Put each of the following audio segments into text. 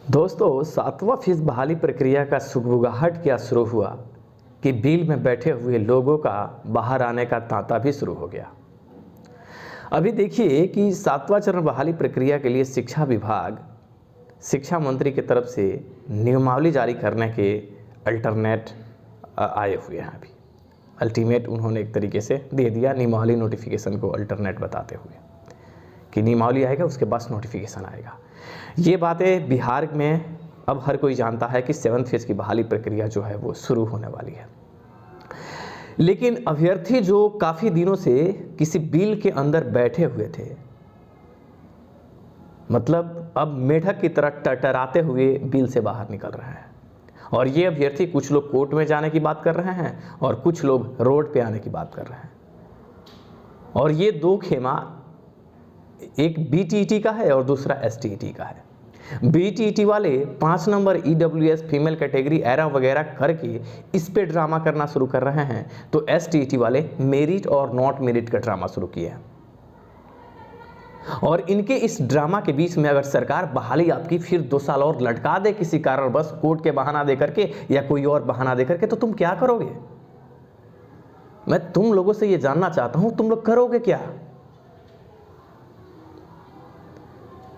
दोस्तों, 7वां फीस बहाली प्रक्रिया का सुगबुगाहट क्या शुरू हुआ कि बिल में बैठे हुए लोगों का बाहर आने का तांता भी शुरू हो गया। अभी देखिए कि 7वां चरण बहाली प्रक्रिया के लिए शिक्षा विभाग शिक्षा मंत्री की तरफ से नियमावली जारी करने के अल्टरनेट आए हुए हैं। अभी अल्टीमेट उन्होंने एक तरीके से दे दिया नियमावली नोटिफिकेशन को अल्टरनेट बताते हुए कि नियमावली आएगा उसके बाद नोटिफिकेशन आएगा। ये बातें बिहार में अब हर कोई जानता है कि 7th फेज की बहाली प्रक्रिया जो है वो शुरू होने वाली है। लेकिन अभ्यर्थी जो काफ़ी दिनों से किसी बिल के अंदर बैठे हुए थे, मतलब अब मेढक की तरह टरटराते हुए बिल से बाहर निकल रहे हैं। और ये अभ्यर्थी कुछ लोग कोर्ट में जाने की बात कर रहे हैं और कुछ लोग रोड पे आने की बात कर रहे हैं। और ये दो खेमा एक बीटीईटी का है और दूसरा एसटीईटी का है। बीटीईटी वाले 5 number EWS female category era वगैरह करके इस पे ड्रामा करना शुरू कर रहे हैं, तो एसटीईटी वाले मेरिट और नॉट मेरिट का ड्रामा शुरू किए हैं। और इनके इस ड्रामा के बीच में अगर सरकार बहाली आपकी फिर 2 साल और लटका दे किसी कारण, बस कोर्ट के बहाना दे करके या कोई और बहाना दे करके, तो तुम क्या करोगे? मैं तुम लोगों से ये जानना चाहता हूं, तुम लोग करोगे क्या?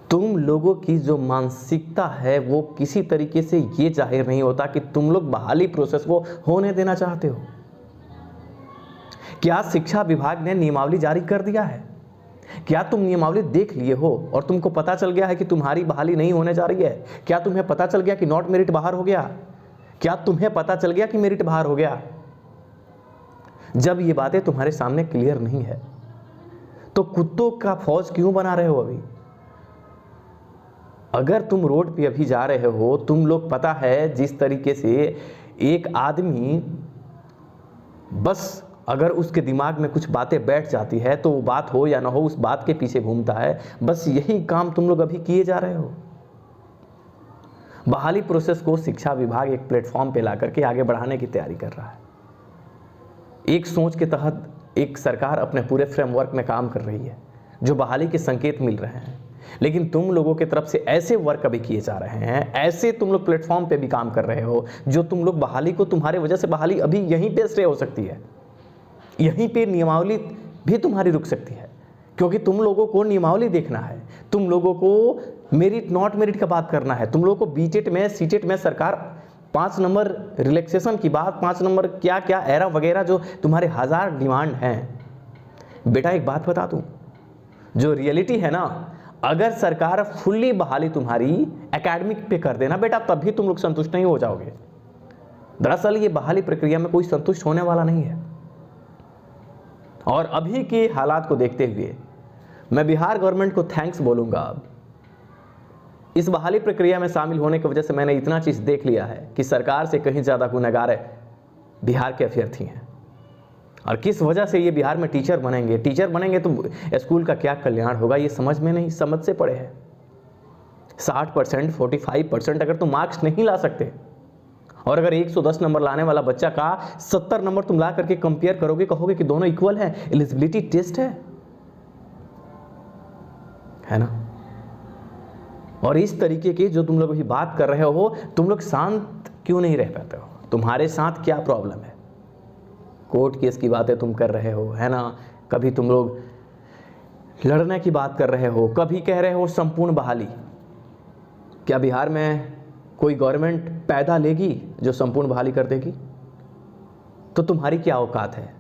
तुम लोगों की जो मानसिकता है वो किसी तरीके से ये जाहिर नहीं होता कि तुम लोग बहाली प्रोसेस को होने देना चाहते हो। क्या शिक्षा विभाग ने नियमावली जारी कर दिया है? क्या तुम नियमावली देख लिए हो और तुमको पता चल गया है कि तुम्हारी बहाली नहीं होने जा रही है? क्या तुम्हें पता चल गया कि नॉट मेरिट बाहर हो गया? क्या तुम्हें पता चल गया कि मेरिट बाहर हो गया? जब ये बातें तुम्हारे सामने क्लियर नहीं है तो कुत्तों का फौज क्यों बना रहे हो? अभी अगर तुम रोड पे अभी जा रहे हो, तुम लोग पता है जिस तरीके से एक आदमी बस अगर उसके दिमाग में कुछ बातें बैठ जाती है तो वो बात हो या ना हो उस बात के पीछे घूमता है। बस यही काम तुम लोग अभी किए जा रहे हो। बहाली प्रोसेस को शिक्षा विभाग एक प्लेटफॉर्म पे ला करके आगे बढ़ाने की तैयारी कर रहा है। एक सोच के तहत एक सरकार अपने पूरे फ्रेमवर्क में काम कर रही है, जो बहाली के संकेत मिल रहे हैं। लेकिन तुम लोगों की तरफ से ऐसे वर्क अभी किए जा रहे हैं, ऐसे तुम लोग प्लेटफॉर्म पे भी काम कर रहे हो, जो तुम लोग बहाली को, तुम्हारे वजह से बहाली अभी यहीं पे स्टे हो सकती है, यहीं पे नियमावली भी तुम्हारी रुक सकती है। क्योंकि तुम लोगों को नियमावली देखना है, तुम लोगों को मेरिट नॉट मेरिट का बात करना है, तुम लोगों को बीटेट में सीटेट में सरकार 5 नंबर रिलैक्सेशन की बात, 5 नंबर क्या क्या एरा वगैरह जो तुम्हारे 1000 डिमांड हैं। बेटा एक बात बता दूं, जो रियलिटी है ना, अगर सरकार फुल्ली बहाली तुम्हारी एकेडमिक पे कर देना बेटा, तब भी तुम लोग संतुष्ट नहीं हो जाओगे। दरअसल ये बहाली प्रक्रिया में कोई संतुष्ट होने वाला नहीं है। और अभी के हालात को देखते हुए मैं बिहार गवर्नमेंट को थैंक्स बोलूंगा। अब इस बहाली प्रक्रिया में शामिल होने की वजह से मैंने इतना चीज देख लिया है कि सरकार से कहीं ज्यादा गुनहगार बिहार के अभ्यर्थी हैं। और किस वजह से ये बिहार में टीचर बनेंगे तो स्कूल का क्या कल्याण होगा, ये समझ में नहीं, समझ से पड़े हैं। 60%, 45% अगर तुम मार्क्स नहीं ला सकते, और अगर 110 नंबर लाने वाला बच्चा का 70 नंबर तुम ला करके कंपेयर करोगे, कहोगे कि दोनों इक्वल है, एलिजिबिलिटी टेस्ट है ना? और इस तरीके की जो तुम लोग अभी बात कर रहे हो, तुम लोग शांत क्यों नहीं रह पाते हो? तुम्हारे साथ क्या प्रॉब्लम है? कोर्ट केस की बातें तुम कर रहे हो, है ना? कभी तुम लोग लड़ने की बात कर रहे हो, कभी कह रहे हो संपूर्ण बहाली। क्या बिहार में कोई गवर्नमेंट पैदा लेगी जो संपूर्ण बहाली कर देगी? तो तुम्हारी क्या औकात है?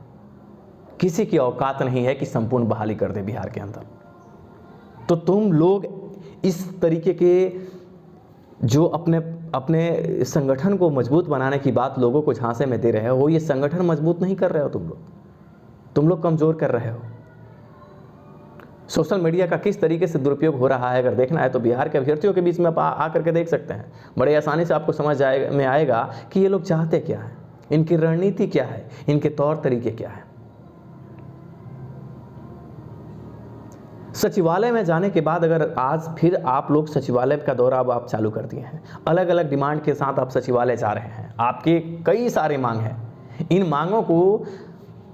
किसी की औकात नहीं है कि संपूर्ण बहाली कर दे बिहार के अंदर। तो तुम लोग इस तरीके के जो अपने संगठन को मजबूत बनाने की बात लोगों को झांसे में दे रहे हो, ये संगठन मजबूत नहीं कर रहे हो, तुम लोग कमजोर कर रहे हो। सोशल मीडिया का किस तरीके से दुरुपयोग हो रहा है अगर देखना है तो बिहार के अभ्यर्थियों के बीच में आप आकर के देख सकते हैं। बड़े आसानी से आपको समझ में आएगा कि ये लोग चाहते क्या है, इनकी रणनीति क्या है, इनके तौर तरीके क्या है। सचिवालय में जाने के बाद अगर आज फिर आप लोग सचिवालय का दौरा अब आप चालू कर दिए हैं, अलग अलग डिमांड के साथ आप सचिवालय जा रहे हैं, आपके कई सारे मांग हैं। इन मांगों को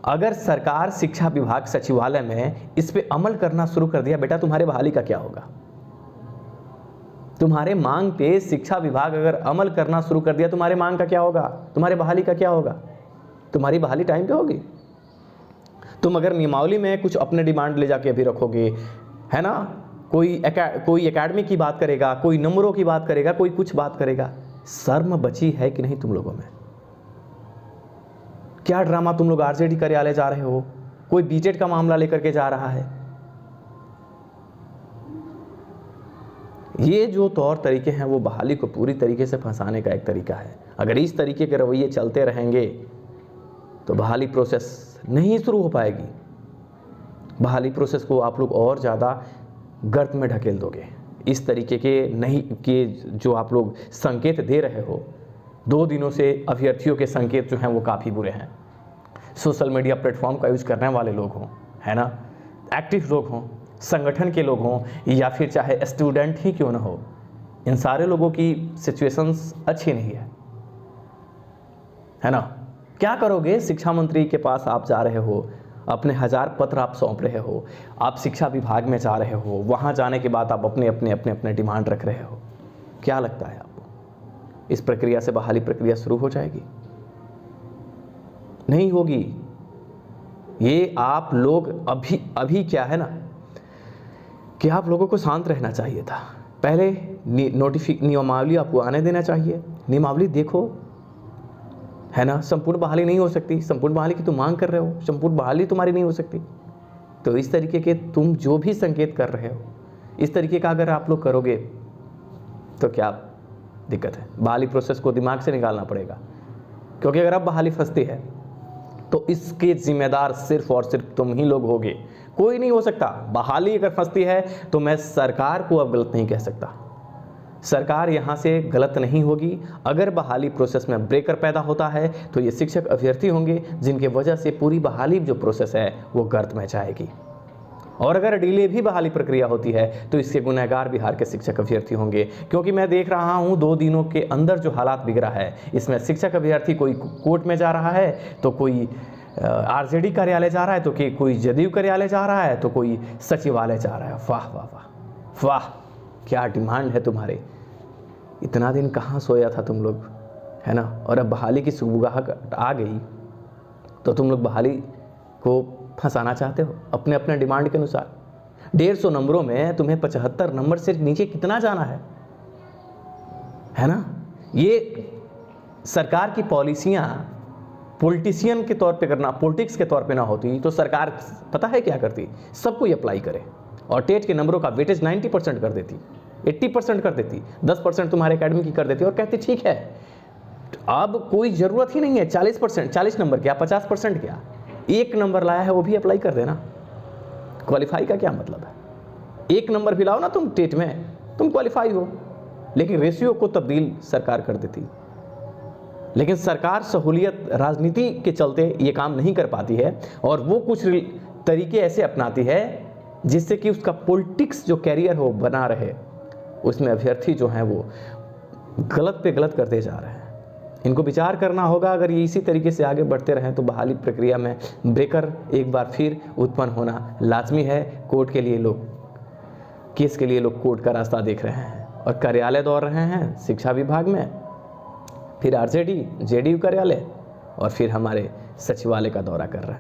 अगर सरकार शिक्षा विभाग सचिवालय में इस पे अमल करना शुरू कर दिया बेटा, तुम्हारे बहाली का क्या होगा? तुम्हारे मांग पे शिक्षा विभाग अगर अमल करना शुरू कर दिया, तुम्हारे मांग का क्या होगा, तुम्हारे बहाली का क्या होगा? तुम्हारी बहाली टाइम पे होगी। तुम अगर नियमावली में कुछ अपने डिमांड ले जाके अभी रखोगे, है ना, कोई एकेडमी की बात करेगा, कोई नंबरों की बात करेगा, कोई कुछ बात करेगा, शर्म बची है कि नहीं तुम लोगों में? क्या ड्रामा तुम लोग आरजेडी कार्यालय जा रहे हो, कोई बीटेड का मामला लेकर के जा रहा है। ये जो तौर तरीके हैं वो बहाली को पूरी तरीके से फंसाने का एक तरीका है। अगर इस तरीके के रवैये चलते रहेंगे तो बहाली प्रोसेस नहीं शुरू हो पाएगी। बहाली प्रोसेस को आप लोग और ज़्यादा गर्त में ढकेल दोगे। इस तरीके के नहीं के जो आप लोग संकेत दे रहे हो, 2 दिनों से अभ्यर्थियों के संकेत जो हैं वो काफ़ी बुरे हैं। सोशल मीडिया प्लेटफॉर्म का यूज़ करने वाले लोग हों, है ना, एक्टिव लोग हों, संगठन के लोग हों, या फिर चाहे स्टूडेंट ही क्यों ना हो, इन सारे लोगों की सिचुएशंस अच्छी नहीं है ना। क्या करोगे? शिक्षा मंत्री के पास आप जा रहे हो, अपने 1000 पत्र आप सौंप रहे हो, आप शिक्षा विभाग में जा रहे हो, वहाँ जाने के बाद आप अपने डिमांड रख रहे हो। क्या लगता है आपको इस प्रक्रिया से बहाली प्रक्रिया शुरू हो जाएगी? नहीं होगी। ये आप लोग अभी क्या है ना कि आप लोगों को शांत रहना चाहिए था। पहले नियमावली आपको आने देना चाहिए। नियमावली देखो, है ना। संपूर्ण बहाली नहीं हो सकती, संपूर्ण बहाली की तुम मांग कर रहे हो, संपूर्ण बहाली तुम्हारी नहीं हो सकती। तो इस तरीके के तुम जो भी संकेत कर रहे हो, इस तरीके का अगर आप लोग करोगे तो क्या दिक्कत है? बहाली प्रोसेस को दिमाग से निकालना पड़ेगा, क्योंकि अगर अब बहाली फंसती है तो इसके जिम्मेदार सिर्फ और सिर्फ तुम ही लोग होगे, कोई नहीं हो सकता। बहाली अगर फंसती है तो मैं सरकार को अब गलत नहीं कह सकता। सरकार यहाँ से गलत नहीं होगी। अगर बहाली प्रोसेस में ब्रेकर पैदा होता है तो ये शिक्षक अभ्यर्थी होंगे, जिनके वजह से पूरी बहाली जो प्रोसेस है वो गर्त में जाएगी। और अगर डिले भी बहाली प्रक्रिया होती है तो इसके गुनहगार बिहार के शिक्षक अभ्यर्थी होंगे, क्योंकि मैं देख रहा हूँ 2 दिनों के अंदर जो हालात बिगड़ा है, इसमें शिक्षक अभ्यर्थी कोई कोर्ट में जा रहा है, तो कोई आरजेडी कार्यालय जा रहा है, तो कोई जदयू कार्यालय जा रहा है, तो कोई सचिवालय जा रहा है। वाह वाह वाह वाह, क्या डिमांड है तुम्हारे। इतना दिन कहाँ सोया था तुम लोग, है ना। और अब बहाली की सुबगाहट आ गई तो तुम लोग बहाली को फंसाना चाहते हो अपने अपने डिमांड के अनुसार। 150 नंबरों में तुम्हें 75 नंबर से नीचे कितना जाना है ना। ये सरकार की पॉलिसियाँ पॉलिटिशियन के तौर पे करना, पॉलिटिक्स के तौर पे ना होती तो सरकार पता है क्या करती, सबको ये अप्लाई करे और टेट के नंबरों का वेटेज 90% कर देती, 80% कर देती, 10% तुम्हारे एकेडमी की कर देती और कहती ठीक है अब कोई ज़रूरत ही नहीं है 40%, 40 नंबर क्या 50% क्या, 1 नंबर लाया है वो भी अप्लाई कर देना। क्वालिफाई का क्या मतलब है? 1 नंबर भी लाओ ना तुम टेट में, तुम क्वालिफाई हो। लेकिन रेशियो को तब्दील सरकार कर देती। लेकिन सरकार सहूलियत राजनीति के चलते ये काम नहीं कर पाती है और वो कुछ तरीके ऐसे अपनाती है जिससे कि उसका पॉलिटिक्स जो कैरियर हो बना रहे, उसमें अभ्यर्थी जो हैं वो गलत पे गलत करते जा रहे हैं। इनको विचार करना होगा। अगर ये इसी तरीके से आगे बढ़ते रहें तो बहाली प्रक्रिया में ब्रेकर एक बार फिर उत्पन्न होना लाजमी है। कोर्ट के लिए लोग, केस के लिए लोग कोर्ट का रास्ता देख रहे हैं और कार्यालय दौड़ रहे हैं, शिक्षा विभाग में, फिर आरजेडी जेडीयू कार्यालय और फिर हमारे सचिवालय का दौरा कर रहे हैं।